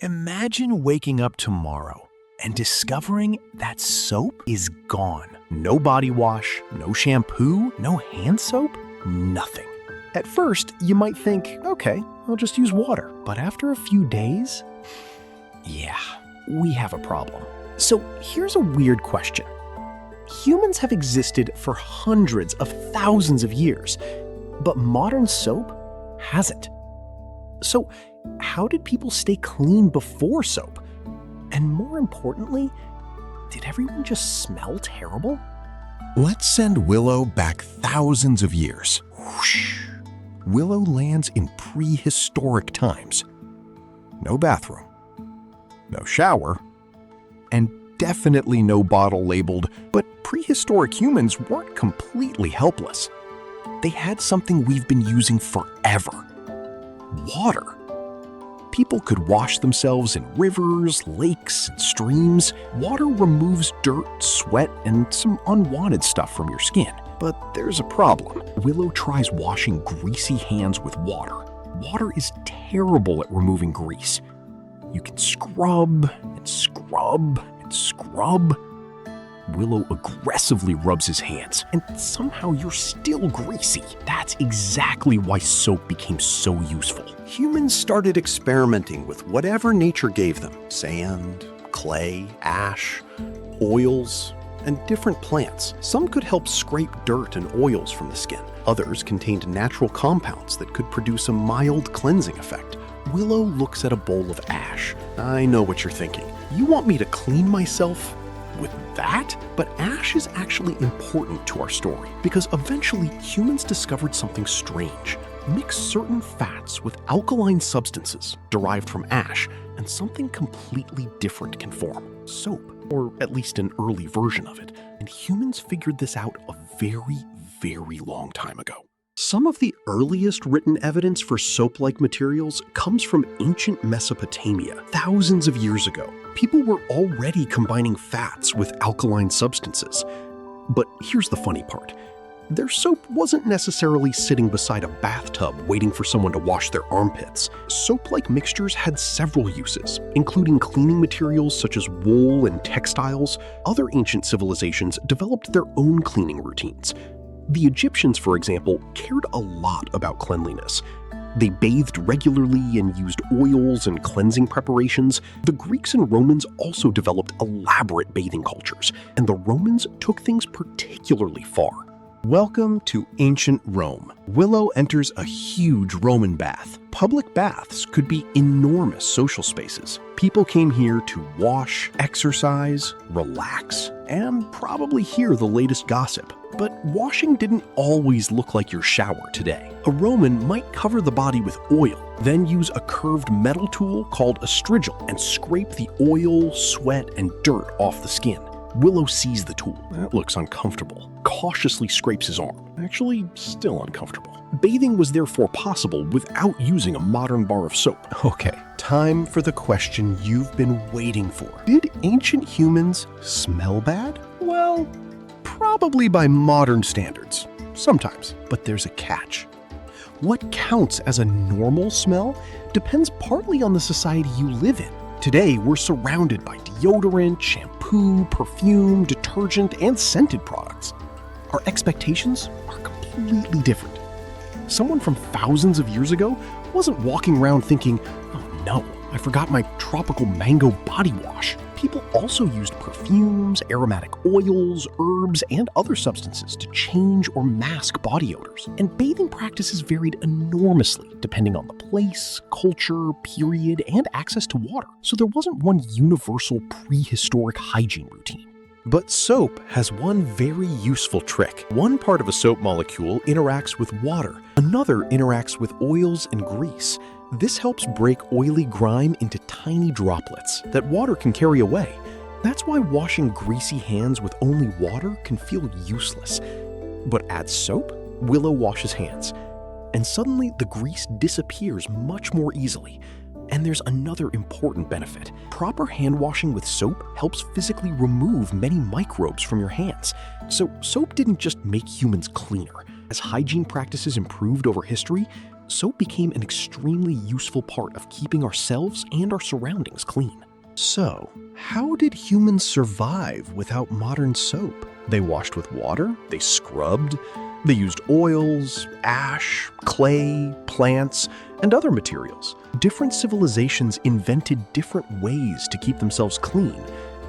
Imagine waking up tomorrow and discovering that soap is gone. No body wash, no shampoo, no hand soap, nothing. At first, you might think, okay, I'll just use water. But after a few days, yeah, we have a problem. So here's a weird question. Humans have existed for hundreds of thousands of years, but modern soap hasn't. So how did people stay clean before soap? And more importantly, did everyone just smell terrible? Let's send Wilo back thousands of years. Whoosh. Wilo lands in prehistoric times. No bathroom, no shower, and definitely no bottle labeled, but prehistoric humans weren't completely helpless. They had something we've been using forever: water. People could wash themselves in rivers, lakes, and streams. Water removes dirt, sweat, and some unwanted stuff from your skin. But there's a problem. Wilo tries washing greasy hands with water. Water is terrible at removing grease. You can scrub and scrub and scrub. Wilo aggressively rubs his hands, and somehow you're still greasy. That's exactly why soap became so useful. Humans started experimenting with whatever nature gave them: sand, clay, ash, oils, and different plants. Some could help scrape dirt and oils from the skin. Others contained natural compounds that could produce a mild cleansing effect. Wilo looks at a bowl of ash. I know what you're thinking. You want me to clean myself with that? But ash is actually important to our story because eventually humans discovered something strange. Mix certain fats with alkaline substances derived from ash, and something completely different can form: soap, or at least an early version of it. And humans figured this out a very, very long time ago. Some of the earliest written evidence for soap-like materials comes from ancient Mesopotamia, thousands of years ago. People were already combining fats with alkaline substances. But here's the funny part. Their soap wasn't necessarily sitting beside a bathtub waiting for someone to wash their armpits. Soap-like mixtures had several uses, including cleaning materials such as wool and textiles. Other ancient civilizations developed their own cleaning routines. The Egyptians, for example, cared a lot about cleanliness. They bathed regularly and used oils and cleansing preparations. The Greeks and Romans also developed elaborate bathing cultures, and the Romans took things particularly far. Welcome to ancient Rome. Wilo enters a huge Roman bath. Public baths could be enormous social spaces. People came here to wash, exercise, relax, and probably hear the latest gossip. But washing didn't always look like your shower today. A Roman might cover the body with oil, then use a curved metal tool called a strigil and scrape the oil, sweat, and dirt off the skin. Wilo sees the tool. That looks uncomfortable. Cautiously scrapes his arm. Actually, still uncomfortable. Bathing was therefore possible without using a modern bar of soap. Okay, time for the question you've been waiting for. Did ancient humans smell bad? Well, probably by modern standards. Sometimes, but there's a catch. What counts as a normal smell depends partly on the society you live in. Today, we're surrounded by deodorant, shampoo, perfume, detergent, and scented products. Our expectations are completely different. Someone from thousands of years ago wasn't walking around thinking, "Oh no, I forgot my tropical mango body wash." People also used perfumes, aromatic oils, herbs, and other substances to change or mask body odors. And bathing practices varied enormously depending on the place, culture, period, and access to water. So there wasn't one universal prehistoric hygiene routine. But soap has one very useful trick. One part of a soap molecule interacts with water. Another interacts with oils and grease. This helps break oily grime into tiny droplets that water can carry away. That's why washing greasy hands with only water can feel useless. But add soap, Wilo washes hands, and suddenly the grease disappears much more easily. And there's another important benefit. Proper hand washing with soap helps physically remove many microbes from your hands. So soap didn't just make humans cleaner. As hygiene practices improved over history, soap became an extremely useful part of keeping ourselves and our surroundings clean. So, how did humans survive without modern soap? They washed with water, they scrubbed, they used oils, ash, clay, plants, and other materials. Different civilizations invented different ways to keep themselves clean,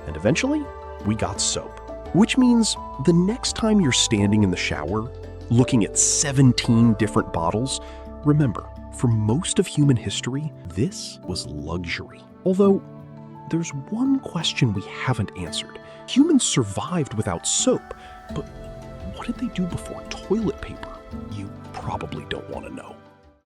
and eventually, we got soap. Which means the next time you're standing in the shower, looking at 17 different bottles, remember, for most of human history, this was luxury. Although, there's one question we haven't answered. Humans survived without soap, but what did they do before toilet paper? You probably don't want to know.